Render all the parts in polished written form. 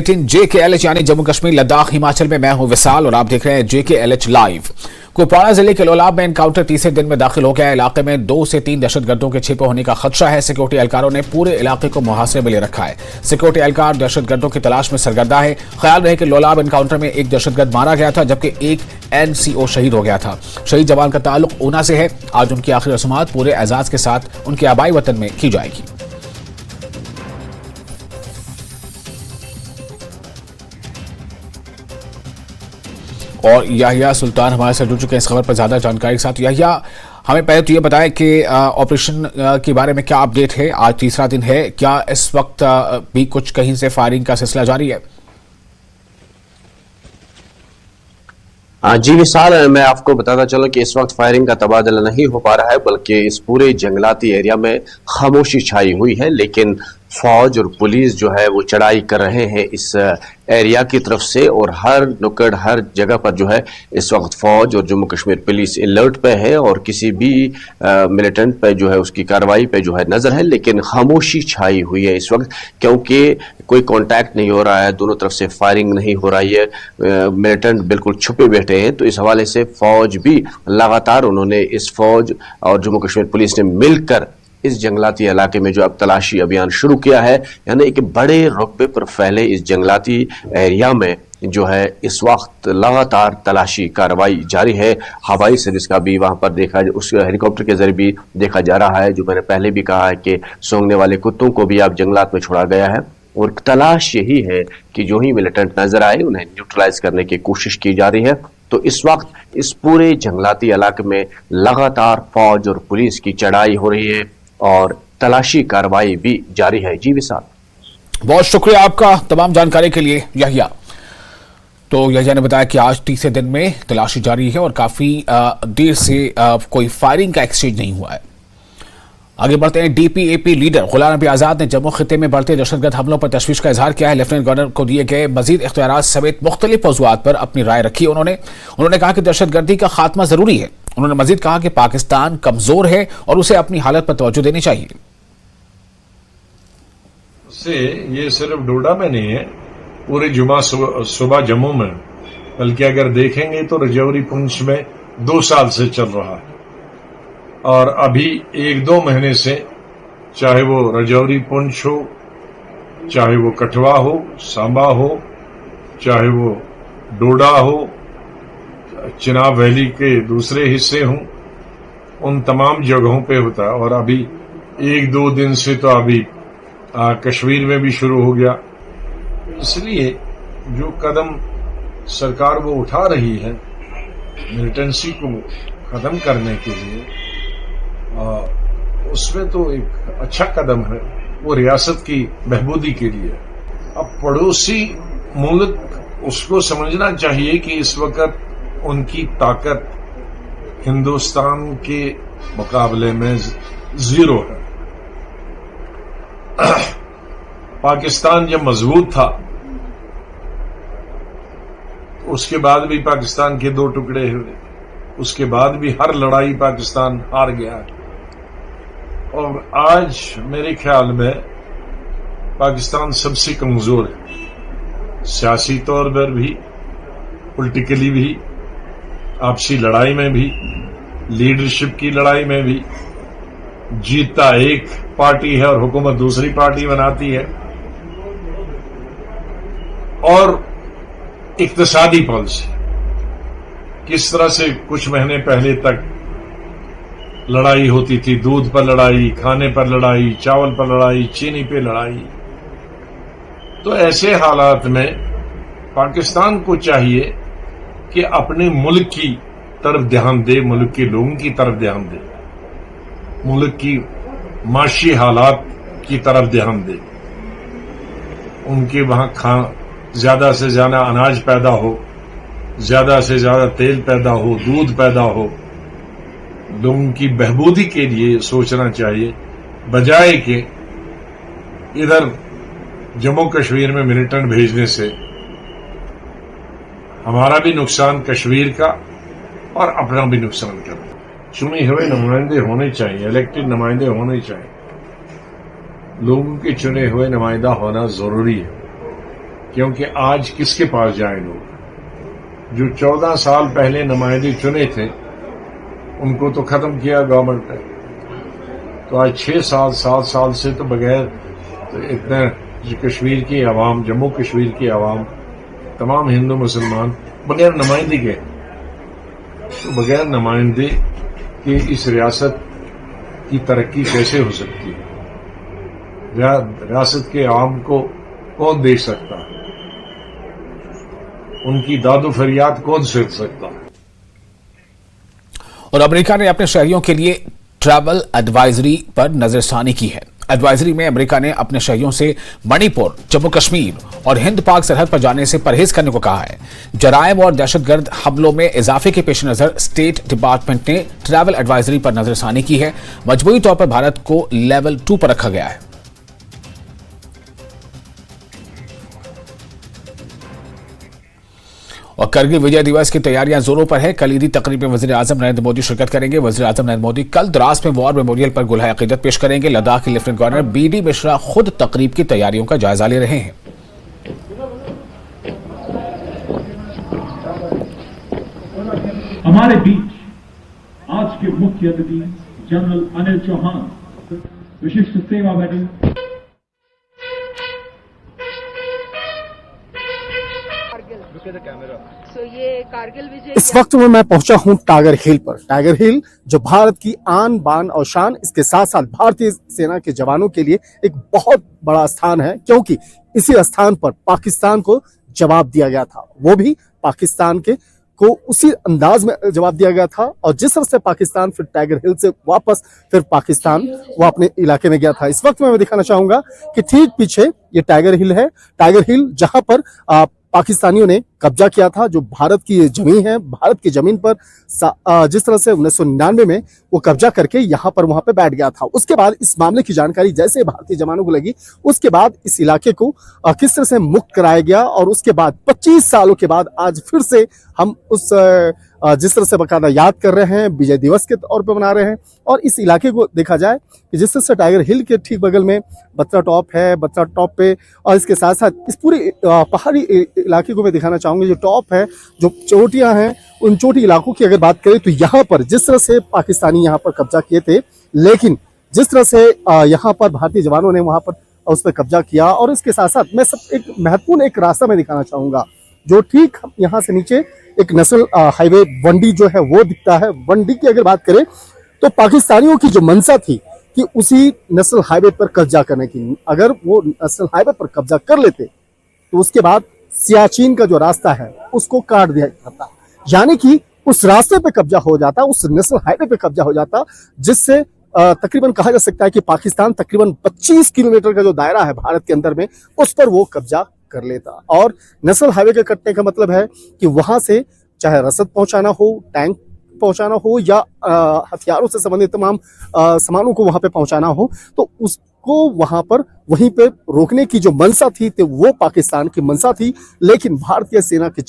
Bulletin JKLH यानी जम्मू कश्मीर लद्दाख हिमाचल में मैं हूं विशाल और आप देख रहे हैं JKLH लाइव। कुपवाड़ा जिले के लोलाब में एनकाउंटर तीसरे दिन में दाखिल हो गया है। इलाके में 2 से 3 दहशतगर्दों के छिपे होने का खदशा है। सिक्योरिटी एहलकारों ने पूरे इलाके को मुहासरे में ले रखा है। सिक्योरिटी एहलकार दहशतगर्दों की तलाश में सरगर्दा है। ख्याल रहे कि लोलाब एनकाउंटर में एक दहशतगर्द मारा गया था जबकि एक NCO शहीद हो गया था। शहीद जवान का ताल्लुक ऊना से है। आज उनकी आखिरी रस्मात पूरे एजाज के साथ उनके आबाई वतन में की जाएगी। और याहिया सुल्तान हमारे साथ जुड़ चुके हैं इस खबर पर ज्यादा जानकारी के साथ। याहिया, हमें पहले तो ये बताएं कि ऑपरेशन के बारे में क्या अपडेट है। आज तीसरा दिन है, क्या इस वक्त भी कुछ कहीं से फायरिंग का सिलसिला जारी है? जी विशाल, मैं आपको बताता चलूं कि इस वक्त फायरिंग का तबादला नहीं हो पा रहा है, बल्कि इस पूरे जंगलाती एरिया में खामोशी छाई हुई है। लेकिन फौज और पुलिस जो है वो चढ़ाई कर रहे हैं इस एरिया की तरफ से, और हर नुक्कड़ हर जगह पर जो है इस वक्त फौज और जम्मू कश्मीर पुलिस अलर्ट पे है और किसी भी मिलिटेंट पे जो है उसकी कार्रवाई पे जो है नजर है। लेकिन खामोशी छाई हुई है इस वक्त, क्योंकि कोई कांटेक्ट नहीं हो रहा है, दोनों तरफ से फायरिंग नहीं हो रही है, मिलिटेंट बिल्कुल छुपे बैठे हैं। तो इस हवाले से फौज भी लगातार, उन्होंने इस फौज और जम्मू कश्मीर पुलिस ने मिलकर इस जंगलाती इलाके में जो अब तलाशी अभियान शुरू किया है, यानी कि बड़े रकबे पर फैले इस जंगलाती एरिया में जो है इस वक्त लगातार तलाशी कार्रवाई जारी है। हवाई सर्विस का भी वहां पर देखा, उस हेलीकॉप्टर के जरिए भी देखा जा रहा है। जो मैंने पहले भी कहा है कि सूंघने वाले कुत्तों को भी अब जंगलात में छोड़ा गया है, और तलाश यही है कि जो ही मिलिटेंट नजर आए उन्हें न्यूट्रलाइज करने की कोशिश की जा रही है। तो इस वक्त इस पूरे जंगलाती इलाके में लगातार फौज और पुलिस की चढ़ाई हो रही है और तलाशी कार्रवाई भी जारी है। जी विशाल, बहुत शुक्रिया आपका तमाम जानकारी के लिए याहिया। तो याहिया ने बताया कि आज तीसरे दिन में तलाशी जारी है और काफी देर से कोई फायरिंग का एक्सचेंज नहीं हुआ है। आगे बढ़ते हैं। DPAP लीडर गुलाम नबी आजाद ने जम्मू खिते में बढ़ते दहशतगर्द हमलों पर तशवीश का इजहार किया है। लेफ्टिनेंट गवर्नर को दिए गए मजीद इख्तियारात समेत मुख्तलिफ मौज़ूआत पर अपनी राय रखी। उन्होंने कहा कि दहशतगर्दी का खात्मा जरूरी है। उन्होंने मजीद कहा कि पाकिस्तान कमजोर है और उसे अपनी हालत पर तवज्जो देनी चाहिए। ये सिर्फ डोडा में नहीं है, पूरे जुमा सुबह जम्मू में, बल्कि अगर देखेंगे तो रजौरी पुंछ में 2 साल से चल रहा है। और अभी 1-2 महीने से, चाहे वो रजौरी पुंछ हो, चाहे वो कठवा हो, सांबा हो, चाहे वो डोडा हो, चिनाब वैली के दूसरे हिस्से हों, उन तमाम जगहों पे होता है। और अभी 1-2 दिन से तो अभी कश्मीर में भी शुरू हो गया। इसलिए जो कदम सरकार वो उठा रही है मिलिटेंसी को खत्म करने के लिए, उसमें तो एक अच्छा कदम है, वो रियासत की बहबूदी के लिए। अब पड़ोसी मुल्क उसको समझना चाहिए कि इस वक्त उनकी ताकत हिंदुस्तान के मुकाबले में 0 है। पाकिस्तान जब मजबूत था, उसके बाद भी पाकिस्तान के 2 टुकड़े हुए, उसके बाद भी हर लड़ाई पाकिस्तान हार गया है। और आज मेरे ख्याल में पाकिस्तान सबसे कमजोर है, सियासी तौर पर भी, पॉलिटिकली भी, आपसी लड़ाई में भी, लीडरशिप की लड़ाई में भी। जीतता एक पार्टी है और हुकूमत दूसरी पार्टी बनाती है। और इक्तिसादी पॉलिसी, किस तरह से कुछ महीने पहले तक लड़ाई होती थी, दूध पर लड़ाई, खाने पर लड़ाई, चावल पर लड़ाई, चीनी पे लड़ाई। तो ऐसे हालात में पाकिस्तान को चाहिए कि अपने मुल्क की तरफ ध्यान दे, मुल्क के लोगों की तरफ ध्यान दे, मुल्क की माशी हालात की तरफ ध्यान दे। उनके वहां ज्यादा से ज्यादा अनाज पैदा हो, ज्यादा से ज्यादा तेल पैदा हो, दूध पैदा हो। लोगों की बहबूदी के लिए सोचना चाहिए, बजाय कि इधर जम्मू कश्मीर में मिलिटेंट भेजने से हमारा भी नुकसान, कश्मीर का, और अपना भी नुकसान करना। चुने हुए नुमाइंदे होने चाहिए, इलेक्टेड नुमाइंदे होने चाहिए। लोगों के चुने हुए नुमाइंदा होना जरूरी है। क्योंकि आज किसके पास जाएं लोग? जो 14 साल पहले नुमाइंदे चुने थे उनको तो खत्म किया गवर्नमेंट ने। तो आज 6 साल 7 साल से तो बगैर तो इतना कश्मीर की आवाम, जम्मू कश्मीर की आवाम, तमाम हिंदू मुसलमान बगैर नुमाइंदे के, तो बगैर नुमाइंदे के इस रियासत की तरक्की कैसे हो सकती है? रियासत के आवाम को कौन देख सकता है? उनकी दादो फरियाद कौन सुन सकता है? और अमेरिका ने अपने शहरियों के लिए ट्रैवल एडवाइजरी पर नजरसानी की है। एडवाइजरी में अमेरिका ने अपने शहरियों से मणिपुर, जम्मू कश्मीर और हिंद पाक सरहद पर जाने से परहेज करने को कहा है। जराइम और दहशतगर्द हमलों में इजाफे के पेश नजर स्टेट डिपार्टमेंट ने ट्रैवल एडवाइजरी पर नजरसानी की है। मजबूरी तौर पर भारत को लेवल 2 पर रखा गया है। और करगिल विजय दिवस की तैयारियां जोरों पर है। कल ईदी तकरीब में वजीर आजम नरेंद्र मोदी शिरकत करेंगे। वजीर आजम नरेंद्र मोदी कल द्रास में वॉर मेमोरियल पर गुलहाए अकीदत पेश करेंगे। लद्दाख के लेफ्टिनेंट गवर्नर बीडी मिश्रा खुद तकरीब की तैयारियों का जायजा ले रहे हैं। हमारे बीच आज के मुख्य अतिथि जनरल अनिल चौहान, विशिष्ट सेवा मेडल। इस वक्त में मैं पहुंचा हूं टाइगर हिल पर। टाइगर हिल जो भारत की आन बान और शान, इसके साथ साथ भारतीय सेना के जवानों के लिए एक बहुत बड़ा स्थान है, क्योंकि इसी स्थान पर पाकिस्तान को जवाब दिया गया था। वो भी पाकिस्तान के को उसी अंदाज में जवाब दिया गया था। और जिस तरह से पाकिस्तान फिर टाइगर हिल से वापस फिर पाकिस्तान वो अपने इलाके में गया था। इस वक्त में मैं दिखाना चाहूंगा कि ठीक पीछे ये टाइगर हिल है। टाइगर हिल जहां पर पाकिस्तानियों ने कब्जा किया था, जो भारत की जमीन है। भारत की जमीन पर जिस तरह से 1999 में वो कब्जा करके यहाँ पर वहां पे बैठ गया था। उसके बाद इस मामले की जानकारी जैसे भारतीय जवानों को लगी, उसके बाद इस इलाके को किस तरह से मुक्त कराया गया। और उसके बाद 25 सालों के बाद आज फिर से हम उस जिस तरह से बकायदा याद कर रहे हैं, विजय दिवस के तौर पर मना रहे हैं। और इस इलाके को देखा जाए कि जिस तरह से टाइगर हिल के ठीक बगल में बत्रा टॉप है, बत्रा टॉप पे, और इसके साथ साथ इस पूरे पहाड़ी इलाके को मैं दिखाना चाहूंगा। जो टॉप है, जो चोटियां हैं, उन चोटी इलाकों की अगर बात करें तो यहाँ पर जिस तरह से पाकिस्तानी यहाँ पर कब्जा किए थे, लेकिन जिस तरह से यहाँ पर भारतीय जवानों ने वहां पर उस पर कब्जा किया। और इसके साथ साथ मैं सब एक महत्वपूर्ण एक रास्ता मैं दिखाना चाहूंगा, जो ठीक यहाँ से नीचे एक नेशनल हाईवे वंडी जो है वो दिखता है। वंडी की अगर बात करें तो पाकिस्तानियों की जो मंशा थी कि उसी नेशनल हाईवे पर कब्जा करने की, अगर वो नेशनल हाईवे पर कब्जा कर लेते तो उसके बाद सियाचिन का जो रास्ता है उसको काट दिया जाता, यानी कि उस रास्ते पे कब्जा हो जाता, उस नेशनल हाईवे पे कब्जा हो जाता, जिससे तकरीबन कहा जा सकता है कि पाकिस्तान तकरीबन 25 किलोमीटर का जो दायरा है भारत के अंदर में, उस पर वो कब्जा कर लेता। और नेशनल हाईवे के कटने का मतलब है कि वहां से चाहे रसद पहुंचाना हो, टैंक पहुंचाना हो, या हथियारों से संबंधित तमाम सामानों को वहां पे पहुंचाना हो, तो उसको वहां पर वहीं पे रोकने की जो मंशा थी तो वो पाकिस्तान की मंशा थी। लेकिन भारतीय सेना के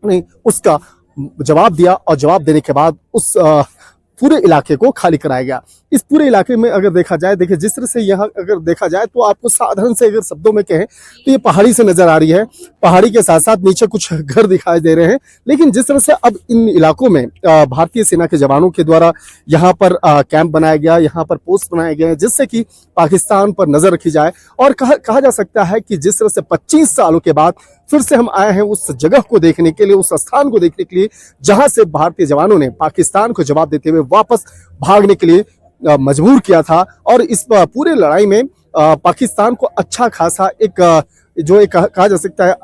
ने उसका जवाब दिया, और जवाब देने के बाद उस पूरे इलाके को खाली कराया गया। इस पूरे इलाके में अगर देखा जाए, देखिए जिस तरह से यहाँ अगर देखा जाए तो आपको साधारण से अगर शब्दों में कहें तो ये पहाड़ी से नजर आ रही है। पहाड़ी के साथ साथ नीचे कुछ घर दिखाई दे रहे हैं। लेकिन जिस तरह से अब इन इलाकों में भारतीय सेना के जवानों के द्वारा यहाँ पर कैंप बनाया गया, यहाँ पर पोस्ट बनाए गए हैं, जिससे कि पाकिस्तान पर नजर रखी जाए। और कहा जा सकता है कि जिस तरह से 25 सालों के बाद फिर से हम आए हैं उस जगह को देखने के लिए, उस स्थान को देखने के लिए, जहां से भारतीय जवानों ने पाकिस्तान को जवाब देते हुए वापस भागने के लिए मजबूर किया था। और इस पूरे लड़ाई में पाकिस्तान को अच्छा खासा एक जो एक कहा जा सकता है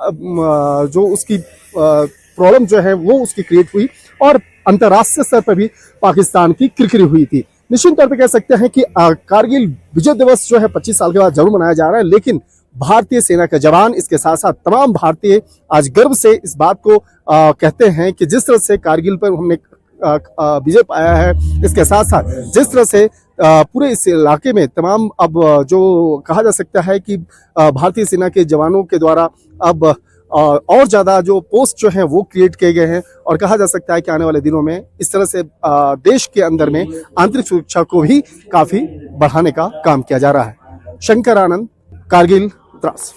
जो उसकी प्रॉब्लम जो है वो उसकी क्रिएट हुई, और अंतर्राष्ट्रीय स्तर पर भी पाकिस्तान की किरकिरी हुई थी। निश्चित तौर पर कह सकते हैं कि कारगिल विजय दिवस जो है 25 साल के बाद जरूर मनाया जा रहा है, लेकिन भारतीय सेना के जवान, इसके साथ साथ तमाम भारतीय आज गर्व से इस बात को कहते हैं कि जिस तरह से कारगिल पर हमने विजय पाया है, इसके साथ साथ जिस तरह से पूरे इस इलाके में तमाम अब जो कहा जा सकता है कि भारतीय सेना के जवानों के द्वारा अब और ज्यादा जो पोस्ट जो हैं वो क्रिएट किए गए हैं। और कहा जा सकता है कि आने वाले दिनों में इस तरह से देश के अंदर में आंतरिक सुरक्षा को भी काफी बढ़ाने का काम किया जा रहा है। शंकर आनंद, कारगिल, द्रास।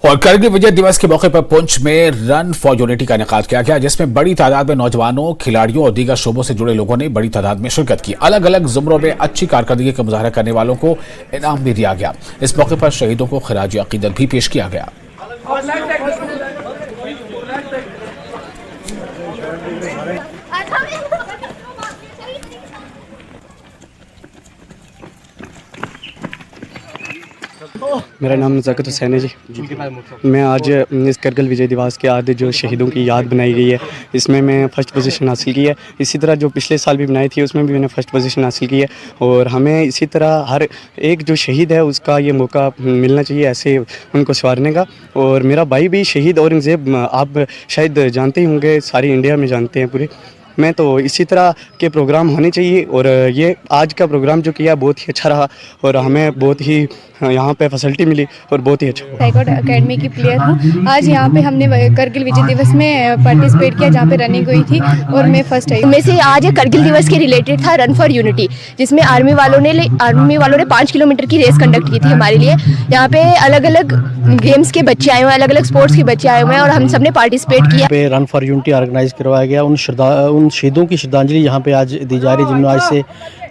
और करगिल विजय दिवस के मौके पर पुंछ में रन फॉर यूनिटी का इनेकाद किया गया, जिसमें बड़ी तादाद में नौजवानों, खिलाड़ियों और दीगर शोबों से जुड़े लोगों ने बड़ी तादाद में शिरकत की। अलग अलग जुमरों में अच्छी कारकर्दगी का मुजाहरा करने वालों को इनाम भी दिया गया। इस मौके पर शहीदों को खिराज अकीदत भी पेश किया गया। मेरा नाम ज़ाकिर हुसैन है जी। मैं आज इस करगिल विजय दिवस के आज जो शहीदों की याद बनाई गई है, इसमें मैं फ़र्स्ट पोजीशन हासिल की है। इसी तरह जो पिछले साल भी बनाई थी उसमें भी मैंने फ़र्स्ट पोजीशन हासिल की है। और हमें इसी तरह हर एक जो शहीद है उसका ये मौका मिलना चाहिए ऐसे उनको संवारने का। और मेरा भाई भी शहीद औरंगज़ेब आप शायद जानते ही होंगे, सारी इंडिया में जानते हैं पूरे। मैं तो इसी तरह के प्रोग्राम होने चाहिए। और ये आज का प्रोग्राम जो किया बहुत ही अच्छा रहा और हमें बहुत ही यहाँ पे फैसिलिटी मिली और बहुत ही अच्छा हुआ। टाइगर एकेडमी की प्लेयर हूँ। आज यहाँ पे हमने करगिल विजय दिवस में पार्टिसिपेट किया, जहाँ पे रनिंग हुई थी और मैं फर्स्ट आई। में से आज करगिल दिवस के रिलेटेड था रन फॉर यूनिटी, जिसमें आर्मी वालों ने 5 किलोमीटर की रेस कंडक्ट की थी हमारे लिए। यहाँ पे अलग अलग गेम्स के बच्चे आए हुए हैं, अलग अलग स्पोर्ट्स के बच्चे आए हुए हैं और हम सब ने पार्टिसिपेट किया। पे रन फॉर यूनिटी ऑर्गेनाइज करवाया गया। उन शहीदों की श्रद्धांजलि यहाँ पे आज दी जा रही है, जिन्होंने आज से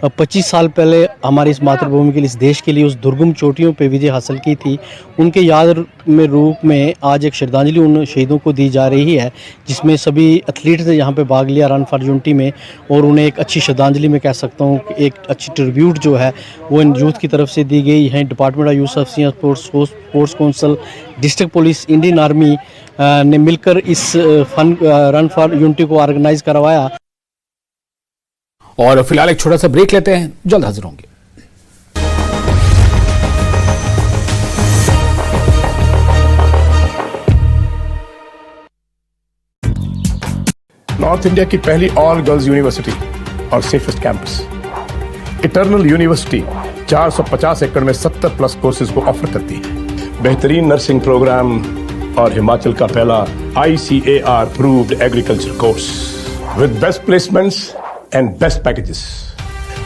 25 साल पहले हमारी इस मातृभूमि के लिए, इस देश के लिए उस दुर्गम चोटियों पे विजय हासिल की थी। उनके याद में रूप में आज एक श्रद्धांजलि उन शहीदों को दी जा रही है, जिसमें सभी एथलीट्स ने यहाँ पे भाग लिया रन फॉर यूनिटी में। और उन्हें एक अच्छी श्रद्धांजलि मैं कह सकता हूँ, एक अच्छी ट्रिब्यूट जो है वो इन यूथ की तरफ से दी गई है। Department of youth services, sports council, district police, Indian army ने मिलकर इस रन फॉर यूनिटी को ऑर्गेनाइज करवाया। और फिलहाल एक छोटा सा ब्रेक लेते हैं, जल्द हाजिर होंगे। नॉर्थ इंडिया की पहली ऑल गर्ल्स यूनिवर्सिटी और सेफेस्ट कैंपस इटर्नल यूनिवर्सिटी 450 एकड़ में 70+ कोर्सेज को ऑफर करती है। बेहतरीन नर्सिंग प्रोग्राम और हिमाचल का पहला ICAR approved agriculture course with best placements and best packages.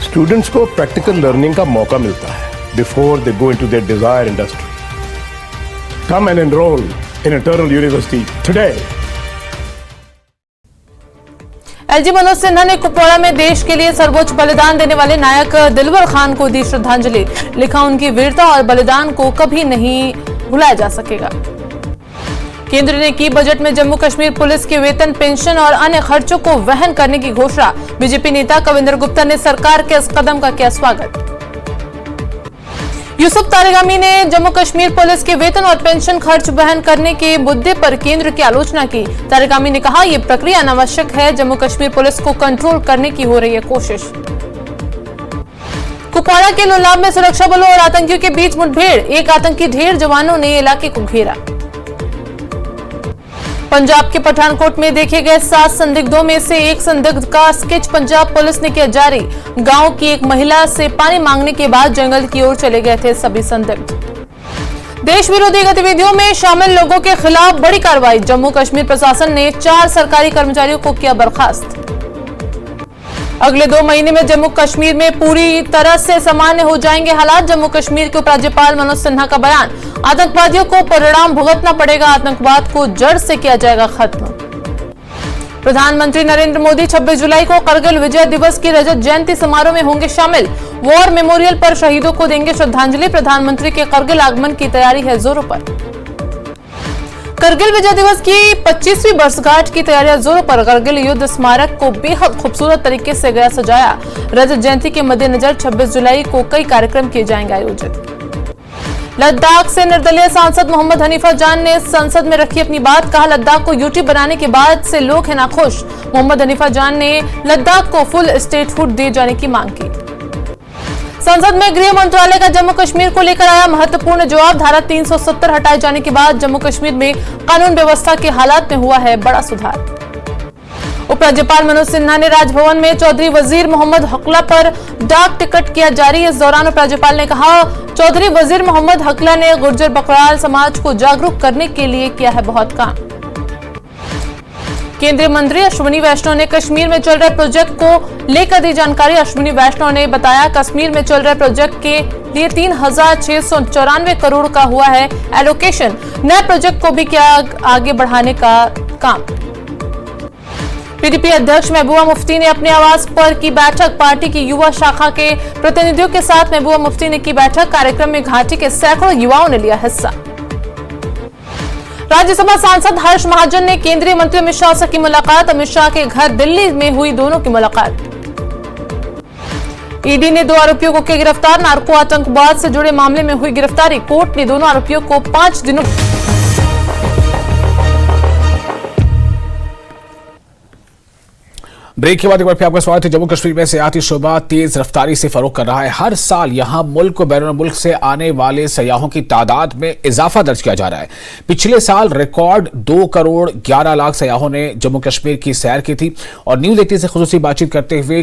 Students को प्रैक्टिकल लर्निंग का मौका मिलता है before they go into their Dzire industry. Come and enrol in eternal university today. LG Manoj Sinha ने कुपवाड़ा में देश के लिए सर्वोच्च बलिदान देने वाले नायक दिलवर खान को दी श्रद्धांजलि। लिखा, उनकी वीरता और बलिदान को कभी नहीं भुलाया जा सकेगा। केंद्र ने की बजट में जम्मू कश्मीर पुलिस के वेतन, पेंशन और अन्य खर्चों को वहन करने की घोषणा। बीजेपी नेता कविंदर गुप्ता ने सरकार के इस कदम का किया स्वागत। यूसुफ तारिगामी ने जम्मू कश्मीर पुलिस के वेतन और पेंशन खर्च वहन करने के मुद्दे पर केंद्र की आलोचना की। तारिगामी ने कहा, यह प्रक्रिया अनावश्यक है, जम्मू कश्मीर पुलिस को कंट्रोल करने की हो रही है कोशिश। कुपवाड़ा के लोलाब में सुरक्षा बलों और आतंकियों के बीच मुठभेड़, एक आतंकी ढेर जवानों ने इलाके को घेरा। पंजाब के पठानकोट में देखे गए 7 संदिग्धों में से एक संदिग्ध का स्केच पंजाब पुलिस ने किया जारी। गांव की एक महिला से पानी मांगने के बाद जंगल की ओर चले गए थे सभी संदिग्ध। देश विरोधी गतिविधियों में शामिल लोगों के खिलाफ बड़ी कार्रवाई। जम्मू कश्मीर प्रशासन ने 4 सरकारी कर्मचारियों को किया बर्खास्त। अगले 2 महीने में जम्मू कश्मीर में पूरी तरह से सामान्य हो जाएंगे हालात। जम्मू कश्मीर के उपराज्यपाल मनोज सिन्हा का बयान, आतंकवादियों को परिणाम भुगतना पड़ेगा, आतंकवाद को जड़ से किया जाएगा खत्म। प्रधानमंत्री नरेंद्र मोदी 26 जुलाई को करगिल विजय दिवस की रजत जयंती समारोह में होंगे शामिल। वॉर मेमोरियल पर शहीदों को देंगे श्रद्धांजलि। प्रधानमंत्री के करगिल आगमन की तैयारी है जोरों पर। करगिल विजय दिवस की 25वीं वर्षगांठ की तैयारियां जोरों पर। करगिल युद्ध स्मारक को बेहद खूबसूरत तरीके से गया सजाया। रजत जयंती के मद्देनजर 26 जुलाई को कई कार्यक्रम किए जाएंगे आयोजित। लद्दाख से निर्दलीय सांसद मोहम्मद हनीफा जान ने संसद में रखी अपनी बात। कहा, लद्दाख को यूटी बनाने के बाद से लोग हैं नाखुश। मोहम्मद हनीफा जान ने लद्दाख को फुल स्टेटहुड दिए जाने की मांग की। संसद में गृह मंत्रालय का जम्मू कश्मीर को लेकर आया महत्वपूर्ण जवाब। धारा 370 हटाए जाने के बाद जम्मू कश्मीर में कानून व्यवस्था के हालात में हुआ है बड़ा सुधार। उपराज्यपाल मनोज सिन्हा ने राजभवन में चौधरी वजीर मोहम्मद हकला पर डाक टिकट किया जारी। इस दौरान उपराज्यपाल ने कहा, चौधरी वजीर मोहम्मद हकला ने गुर्जर बकराल समाज को जागरूक करने के लिए किया है बहुत काम। केंद्रीय मंत्री अश्विनी वैष्णव ने कश्मीर में चल रहे प्रोजेक्ट को लेकर दी जानकारी। अश्विनी वैष्णव ने बताया कश्मीर में चल रहे प्रोजेक्ट के लिए 3,694 करोड़ का हुआ है एलोकेशन। नए प्रोजेक्ट को भी किया आगे बढ़ाने का काम। पीडीपी अध्यक्ष महबूबा मुफ्ती ने अपने आवास पर की बैठक। पार्टी की युवा शाखा के प्रतिनिधियों के साथ महबूबा मुफ्ती ने की बैठक। कार्यक्रम में घाटी के सैकड़ों युवाओं ने लिया हिस्सा। राज्यसभा सांसद हर्ष महाजन ने केंद्रीय मंत्री अमित शाह से की मुलाकात। अमित शाह के घर दिल्ली में हुई दोनों की मुलाकात। ईडी ने 2 आरोपियों को किया गिरफ्तार। नार्को आतंकवाद से जुड़े मामले में हुई गिरफ्तारी। कोर्ट ने दोनों आरोपियों को 5 दिनों ब्रेक के बाद एक बार फिर आपका स्वागत है। जम्मू कश्मीर में सियाहती शोबा तेज रफ्तारी से फरोग कर रहा है। हर साल यहां मुल्क व बैरून मुल्क से आने वाले सयाहों की तादाद में इजाफा दर्ज किया जा रहा है। पिछले साल रिकॉर्ड 2 करोड़ 11 लाख सयाहों ने जम्मू कश्मीर की सैर की थी। और न्यूज 18 से खुसूसी बातचीत करते हुए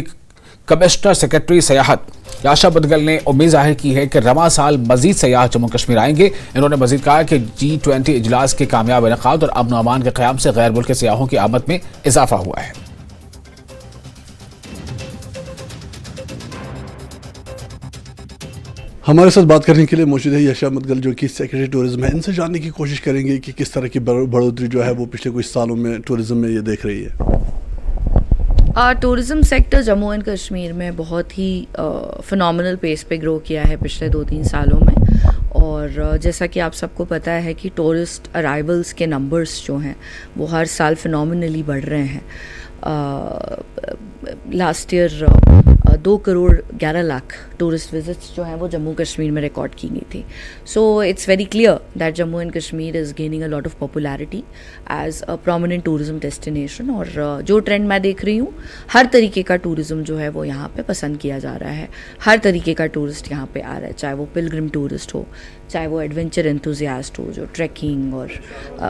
कमिश्नर सेक्रेटरी सयाहत याशा बदगल ने उम्मीद जाहिर की है कि रवां साल मजीद सयाह जम्मू कश्मीर आएंगे। इन्होंने मजीद कहा कि G20 इजलास के कामयाब इनेकाद और अमन अमान के क़याम से गैर मुल्की सयाहों की आमद में इजाफा हुआ है। हमारे साथ बात करने के लिए मौजूद है याशा बदगल जो कि सेक्रेटरी टूरिज्म है। इनसे जानने की कोशिश करेंगे कि किस तरह की बढ़ोतरी जो है वो पिछले कुछ सालों में टूरिज्म में ये देख रही है। Tourism sector Jammu and Kashmir में बहुत ही फिनोमिनल पेस पे ग्रो किया है पिछले 2-3 सालों में। और जैसा कि आप सबको पता है कि टूरिस्ट अराइवल्स के नंबर्स जो हैं वो हर साल फिनोमिनली बढ़ रहे हैं। Last year 2 crore 11 lakh tourist visits जो हैं वो जम्मू कश्मीर में रिकॉर्ड की गई थी। So it's very clear that Jammu and Kashmir is gaining a lot of popularity as a prominent tourism destination. और जो ट्रेंड मैं देख रही हूँ, हर तरीके का टूरिज्म जो है वो यहाँ पे पसंद किया जा रहा है। हर तरीके का टूरिस्ट यहाँ पे आ रहा है, चाहे वो पिलग्रिम टूरिस्ट हो, चाहे वो एडवेंचर एंथुजियास्ट हो जो ट्रैकिंग और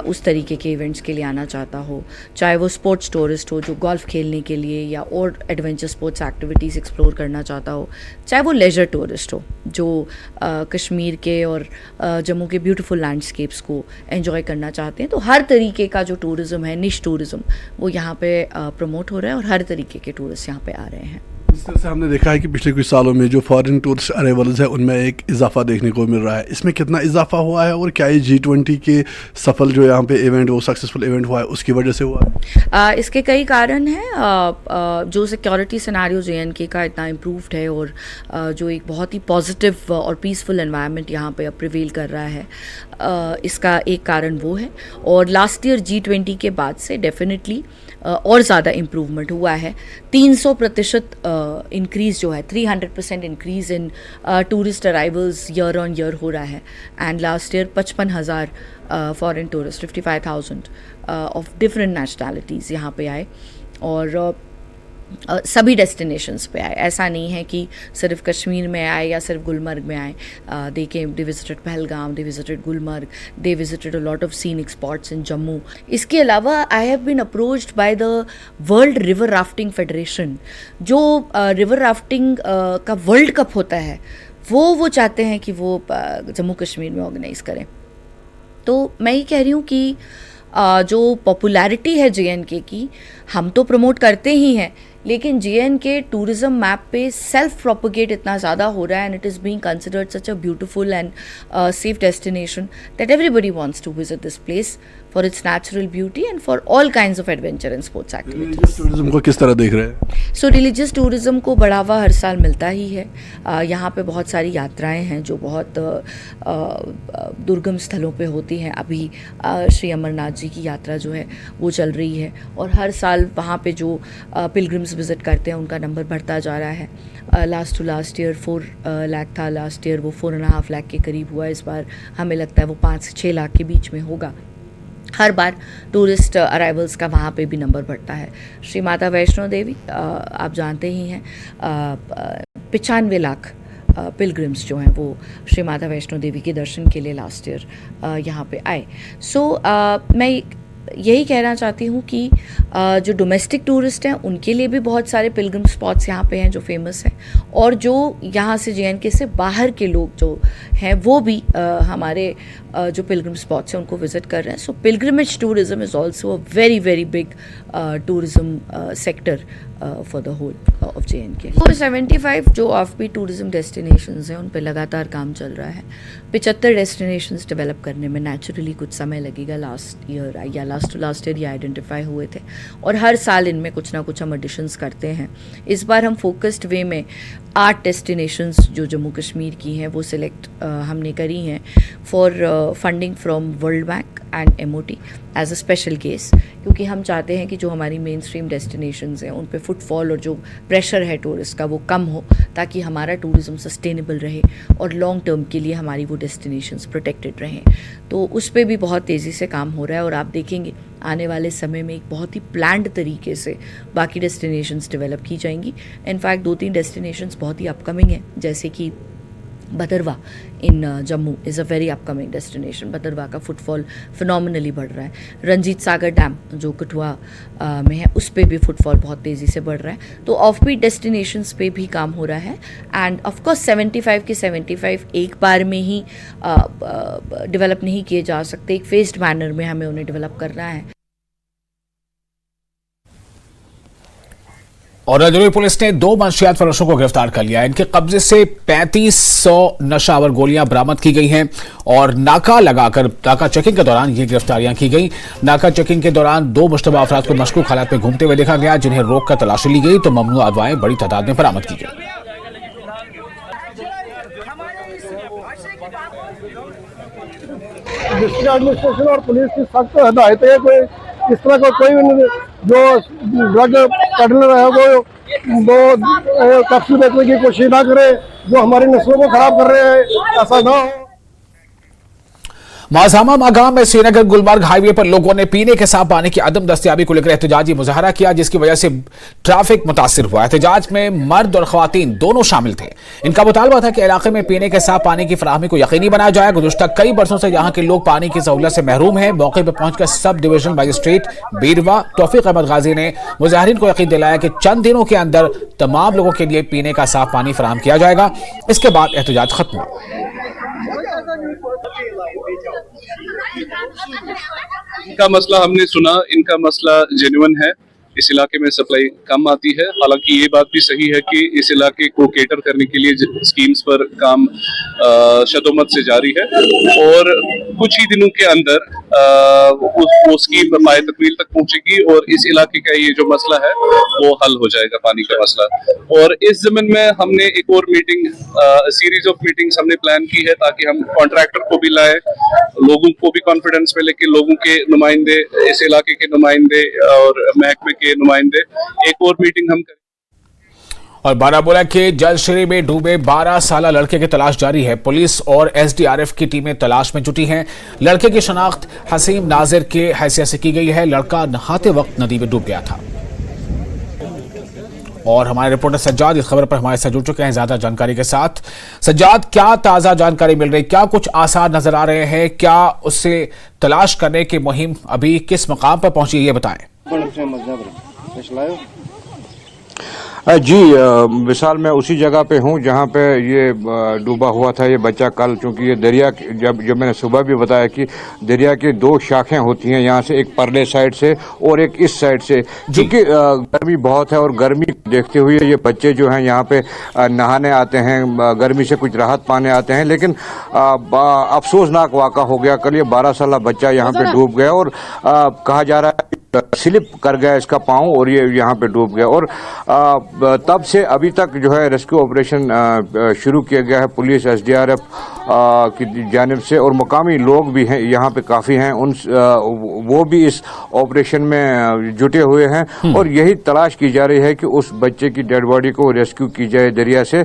उस तरीके के इवेंट्स के लिए आना चाहता हो, चाहे वो स्पोर्ट्स टूरिस्ट हो जो गोल्फ खेलने के लिए या और एडवेंचर स्पोर्ट्स एक्टिविटीज़ एक्सप्लोर करना चाहता हो, चाहे वो लेजर टूरिस्ट हो जो कश्मीर के और जम्मू के ब्यूटीफुल लैंडस्केप्स को एंजॉय करना चाहते हैं। तो हर तरीके का जो टूरिज़्म है, निश टूरिज़्म, वो यहाँ पे प्रमोट हो रहा है और हर तरीके के टूरिस्ट यहाँ पे आ रहे हैं। इस तरह से हमने देखा है कि पिछले कुछ सालों में जो फॉरेन टूरिस्ट अराइवल्स है उनमें एक इजाफा देखने को मिल रहा है। इसमें कितना इजाफा हुआ है और क्या ये G20 के सफल जो यहाँ पे इवेंट, वो सक्सेसफुल इवेंट हुआ है, उसकी वजह से हुआ है? इसके कई कारण हैं। जो सिक्योरिटी सिनारियो JNK का इतना इम्प्रूव्ड है और जो एक बहुत ही पॉजिटिव और पीसफुल एनवायरनमेंट यहाँ पे अब प्रिवेल कर रहा है, इसका एक कारण वो है। और लास्ट ईयर G20 के बाद से डेफिनेटली और ज़्यादा इम्प्रूवमेंट हुआ है। 300% इंक्रीज़ जो है, 300% increase in tourist arrivals year on year हो रहा है। And last year 55,000 foreign tourist, 55,000 of different nationalities यहाँ पे आए और सभी डेस्टिनेशंस पे आए। ऐसा नहीं है कि सिर्फ कश्मीर में आए या सिर्फ गुलमर्ग में आए। They visited Pahalgam, they visited Gulmarg, they visited a lot of scenic spots in Jammu. इसके अलावा I have been approached by the World River Rafting Federation. जो रिवर राफ्टिंग का वर्ल्ड कप होता है वो चाहते हैं कि वो जम्मू कश्मीर में ऑर्गेनाइज़ करें। तो मैं ये कह रही हूँ कि जो पॉपुलैरिटी है JNK की, हम तो प्रमोट करते ही हैं, लेकिन JNK टूरिज्म मैप पे सेल्फ प्रोपोगेट इतना ज़्यादा हो रहा है and it is being considered such a beautiful and safe destination that everybody wants to visit this place for its natural beauty and for all kinds of adventure and sports activities. Tourism को किस तरह देख रहे हैं? सो religious tourism को बढ़ावा हर साल मिलता ही है। यहाँ पे बहुत सारी यात्राएं हैं जो बहुत दुर्गम स्थलों पे होती हैं। अभी श्री अमरनाथ जी की यात्रा जो है वो चल रही है और हर साल वहाँ पे जो पिलग्रिम्स विजिट करते हैं उनका नंबर बढ़ता जा रहा है। Last to last year 4 lakh था, लास्ट ईयर वो 4.5 लाख के करीब हुआ। इस बार हमें लगता है वो 5 से 6 लाख के बीच में होगा। हर बार टूरिस्ट अराइवल्स का वहाँ पे भी नंबर बढ़ता है। श्री माता वैष्णो देवी आप जानते ही हैं, 95 लाख पिलग्रिम्स जो हैं वो श्री माता वैष्णो देवी के दर्शन के लिए लास्ट ईयर यहाँ पे आए। सो मैं यही कहना चाहती हूँ कि जो डोमेस्टिक टूरिस्ट हैं उनके लिए भी बहुत सारे पिलग्रिम स्पॉट्स यहाँ पे हैं जो फेमस हैं, और जो यहाँ से JNK से बाहर के लोग जो हैं वो भी हमारे जो पिलग्रिम स्पॉट्स हैं उनको विजिट कर रहे हैं. So pilgrimage tourism is also a very very big tourism sector for the whole of JNK. 75 जो ऑफ बीट टूरिज्म डेस्टिनेशंस हैं उन पे लगातार काम चल रहा है. 75 डेस्टिनेशंस डेवलप करने में नेचुरली कुछ समय लगेगा. लास्ट ईयर ये आइडेंटिफाई हुए थे और हर साल इनमें कुछ ना कुछ हम एडिशंस करते हैं. इस बार हम फोकस्ड वे में 8 डेस्टिनेशंस जो जम्मू कश्मीर की हैं वो सिलेक्ट हमने करी हैं for funding from World Bank and MOT as a special case, क्योंकि हम चाहते हैं कि जो हमारी मेन स्ट्रीम डेस्टिनेशंस हैं उन पे फुटफॉल और जो प्रेशर है टूरिस्ट का वो कम हो, ताकि हमारा टूरिज़्म सस्टेनेबल रहे और लॉन्ग टर्म के लिए हमारी वो डेस्टिनेशंस प्रोटेक्टेड रहें. तो उस पर भी बहुत तेज़ी से काम हो रहा है और आप देखेंगे आने वाले समय में एक बहुत ही प्लान्ड तरीके से बाकी डेस्टिनेशंस डेवलप की जाएंगी. इनफैक्ट 2-3 डेस्टिनेशंस बहुत ही अपकमिंग हैं, जैसे कि Bhaderwah in Jammu is a very upcoming destination. Bhaderwah का फुटफॉल फिनोमिनली बढ़ रहा है. रंजीत सागर डैम जो कठुआ में है उस पर भी फुटफॉल बहुत तेज़ी से बढ़ रहा है. तो ऑफ बीट डेस्टिनेशंस पे भी काम हो रहा है. एंड ऑफ कोर्स 75 के 75 एक बार में ही डेवलप नहीं किए जा सकते. एक फेस्ड मैनर में हमें उन्हें डेवलप करना है. और राजौरी पुलिस ने 2 मंशियात फरोशों को गिरफ्तार कर लिया है. इनके कब्जे से 3500 नशावर गोलियां बरामद की गई हैं और नाका चेकिंग के दौरान ये गिरफ्तारियां की गई. नाका चेकिंग के दौरान 2 मुश्तबा अफराद को मशकूक हालात में घूमते हुए देखा गया, जिन्हें रोक कर तलाशी ली गई तो ममनू अदवाएं बड़ी तादाद में बरामद की गई. डिस्ट्रिक्ट एडमिनिस्ट्रेशन और पुलिस की सख्त हिदायत है कि इस तरह का कोई जो ड्रग पेडलर है वो कर्फ्यू देखने की कोशिश ना करे, जो हमारी नस्लों को खराब कर रहे हैं, ऐसा ना हो. माज़ामा मागाम में श्रीनगर गुलमर्ग हाईवे पर लोगों ने पीने के साफ पानी की अदम दस्तयाबी को लेकर एहतजाजी मुजाहरा किया, जिसकी वजह से ट्रैफिक मुतासिर हुआ. एहतजाज में मर्द और खवातीन दोनों शामिल थे. इनका मुतालबा था कि इलाके में पीने के साफ पानी की फराहमी को यकीनी बनाया जाए. गुज़श्ता कई बरसों से यहाँ के लोग पानी की सहूलत से महरूम हैं. मौके पर पहुंचकर सब डिवीजनल मजिस्ट्रेट बीरवा तौफीक अहमद गाजी ने मुजाहिरीन को यकीन दिलाया कि चंद दिनों के अंदर तमाम लोगों के लिए पीने का साफ पानी फराहम किया जाएगा. इसके बाद एहतजाज खत्म हुआ. इनका मसला हमने सुना, इनका मसला जेन्युइन है. इस इलाके में सप्लाई कम आती है. हालांकि ये बात भी सही है कि इस इलाके को केटर करने के लिए स्कीम्स पर काम शदोमत से जारी है और कुछ ही दिनों के अंदर वो स्कीम पाए तकमील तक पहुंचेगी और इस इलाके का ये जो मसला है वो हल हो जाएगा, पानी का मसला. और इस ज़मीन में हमने एक और मीटिंग, सीरीज ऑफ मीटिंग्स हमने प्लान की है ताकि हम कॉन्ट्रैक्टर को भी लाए, लोगों को भी कॉन्फिडेंस मिले कि लोगों के नुमाइंदे, इस इलाके के नुमाइंदे और महकमे के नुमाइंदे एक और मीटिंग हम करें. और बारामूला के जलश्री में डूबे 12 साल लड़के की तलाश जारी है. पुलिस और SDRF की टीमें तलाश में जुटी हैं. लड़के की शनाख्त हसीम नाजिर के हैसियत से की गई है. लड़का नहाते वक्त नदी में डूब गया था. और हमारे रिपोर्टर सज्जाद इस खबर पर हमारे साथ जुड़ चुके हैं ज्यादा जानकारी के साथ. सज्जाद, क्या ताजा जानकारी मिल रही, क्या कुछ आसार नजर आ रहे हैं, क्या उससे तलाश करने की मुहिम अभी किस मकाम पर पहुंची है, ये बताएं. जी विशाल, मैं उसी जगह पे हूँ जहाँ पे ये डूबा हुआ था ये बच्चा कल. चूँकि ये दरिया, जब मैंने सुबह भी बताया कि दरिया की 2 शाखें होती हैं, यहाँ से एक परले साइड से और एक इस साइड से. क्योंकि गर्मी बहुत है और गर्मी देखते हुए ये बच्चे जो हैं यहाँ पे नहाने आते हैं, गर्मी से कुछ राहत पाने आते हैं. लेकिन अफसोसनाक वाक़ा हो गया कल. ये 12 साल बच्चा यहाँ पे डूब गया और कहा जा रहा है स्लिप कर गया इसका पाँव और ये यहाँ पे डूब गया. और तब से अभी तक जो है रेस्क्यू ऑपरेशन शुरू किया गया है पुलिस SDRF की जानिब से, और मुकामी लोग भी हैं यहाँ पे काफ़ी हैं. वो भी इस ऑपरेशन में जुटे हुए हैं और यही तलाश की जा रही है कि उस बच्चे की डेड बॉडी को रेस्क्यू की जाए दरिया से.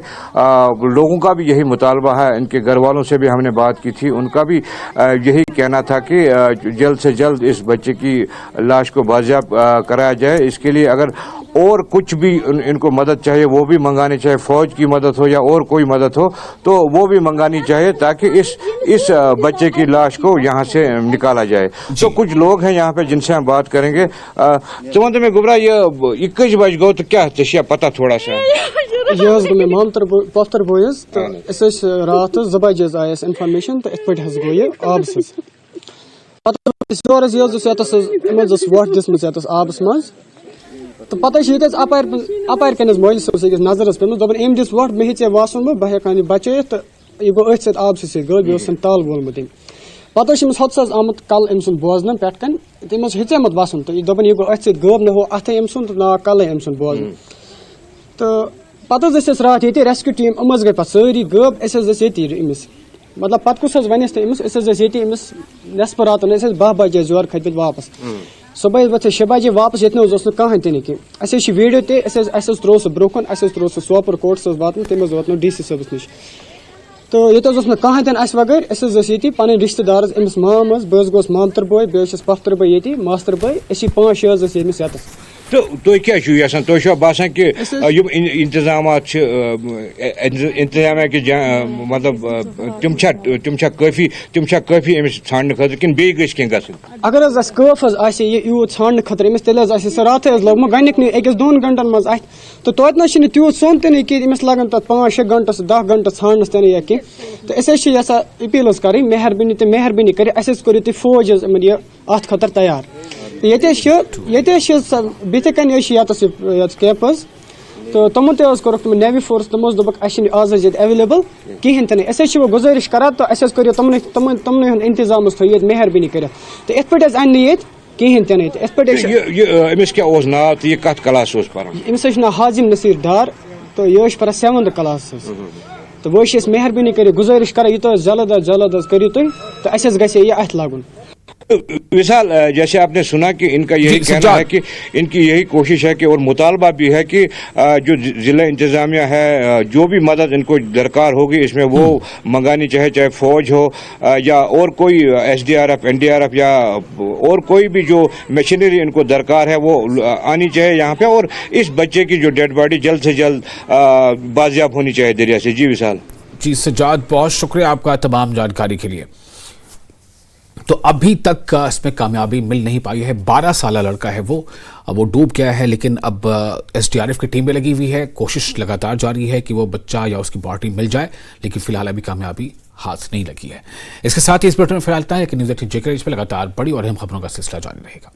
लोगों का भी यही मुतालबा है. इनके घर वालों से भी हमने बात की थी, उनका भी यही कहना था कि जल्द से जल्द इस बच्चे की लाश को बाजियाब कराया जाए। इसके लिए अगर और कुछ भी इनको मदद चाहिए वो भी मंगानी चाहिए, फौज की मदद हो या और कोई मदद हो तो वो भी मंगानी चाहिए, ताकि इस बच्चे की लाश को यहाँ से निकाला जाए। तो कुछ लोग हैं यहाँ पे जिनसे हम बात करेंगे। चमंत में गुबरा ये कज बज गो तो क्या तशिया पता थोड़ा सा ये मामतर पफ्तर बोयस तो रात 2 बजे आय इन्फॉर्मेशन तो इत पे गो ये आब वोट दिसम आबस मज तो पता अपार कनिस मोलिस नजर पे दपान अम दिस वोट मे हे वासन बह हेकान बचे तो यह गो अथ सत आब सत गो बे तल वोलमुत पता हथस आमुत कल अम सुन बोजन पे तमिस हेमत वसन तो दपान यह गो अथ सत गब न हो अथ अम सुन तो ना कल अम सुन बोजन तो पता रात ये रेस्क्यू टीम अम गई पे सारी गब अमिस मतलब पत कुछ वनस तो अमिस ये नस्प रात 12 बजे जोर खत वापस सुबह वो 6 बजे वापस ये कहें तन कह वीडियो त्रो सह ब्रोह त्रो सह सोपुर कोर्ट वात तम वोत DC सबस नश तो ये कहें तन वगैर ये पन रिश्तेदार अमिस माम बह गोस मामतर बोय बे पफ्तर बोय ये मास्तर बोय 5-6 अमिस ये तो तुम क्या तुम बसान कि इंतजाम कि मतलब तुम काफी अमिस छान खतर कि बे कह अगर कफ यूत छान खतर अमिस तेल रात लोग गनिक 1-2 घंटन मज अत तो तोत तूत सोन तन कि अमिस लगन तक 5-6 घंटे 10 घंटे छानस तन या कह तो असा अपील कर मेहरबानी कर करो तुम फौज यह अत खतर तैयार ये बिथ कन कैप तो तमो तक तम नेवी फोर्स तमो दोक आज एवेलेबल कहें तन वो गुजारिश कर तो करो तमन इंतजाम थो मेहरबानी कर तो इत पे अन ये कहें तन अमिस क्या नाव तो यह कत क्लास अमिस नाव हाजिम नसीर डार तो यह पर 7th क्लास तो वो मेहरबानी कर गुजारिश कर यूत जल्द करो तुम तो गए यह अथ लगन विशाल, जैसे आपने सुना कि इनका यही कहना है कि इनकी यही कोशिश है कि और मुतालबा भी है कि जो जिला इंतजामिया है जो भी मदद इनको दरकार होगी इसमें वो मंगानी चाहे फौज हो या और कोई SDRF NDRF या और कोई भी जो मशीनरी इनको दरकार है वो आनी चाहिए यहाँ पे, और इस बच्चे की जो डेड बॉडी जल्द से जल्द बाजियाब होनी चाहिए दरिया से। जी विशाल। जी सज्जाद, बहुत शुक्रिया आपका तमाम जानकारी के लिए। तो अभी तक इसमें कामयाबी मिल नहीं पाई है। 12 साल लड़का है वो डूब गया है, लेकिन अब SDRF की टीम में लगी हुई है। कोशिश लगातार जारी है कि वो बच्चा या उसकी बॉडी मिल जाए, लेकिन फिलहाल अभी कामयाबी हाथ नहीं लगी है। इसके साथ ही इस बुलेटिन में फिलहाल इतना है कि न्यूज़ 18 JK पर लगातार बड़ी और अहम खबरों का सिलसिला जारी रहेगा।